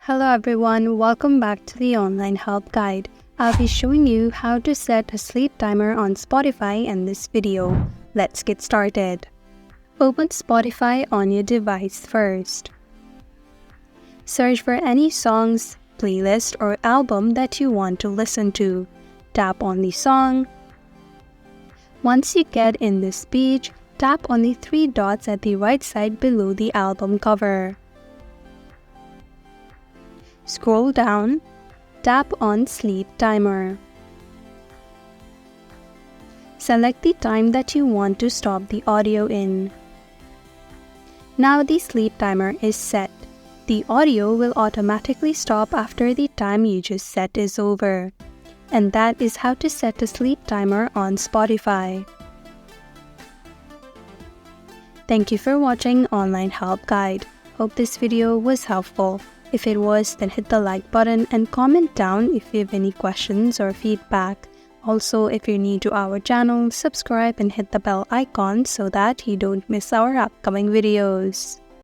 Hello everyone, welcome back to the online help guide. I'll be showing you how to set a sleep timer on Spotify in this video. Let's get started. Open Spotify on your device first. Search for any songs, playlist, or album that you want to listen to. Tap on the song. Once you get in this page, tap on the three dots at the right side below the album cover. Scroll down, tap on Sleep Timer. Select the time that you want to stop the audio in. Now the sleep timer is set. The audio will automatically stop after the time you just set is over. And that is how to set a sleep timer on Spotify. Thank you for watching Online Help Guide. Hope this video was helpful. If it was, then hit the like button and comment down if you have any questions or feedback. Also, if you're new to our channel, subscribe and hit the bell icon so that you don't miss our upcoming videos.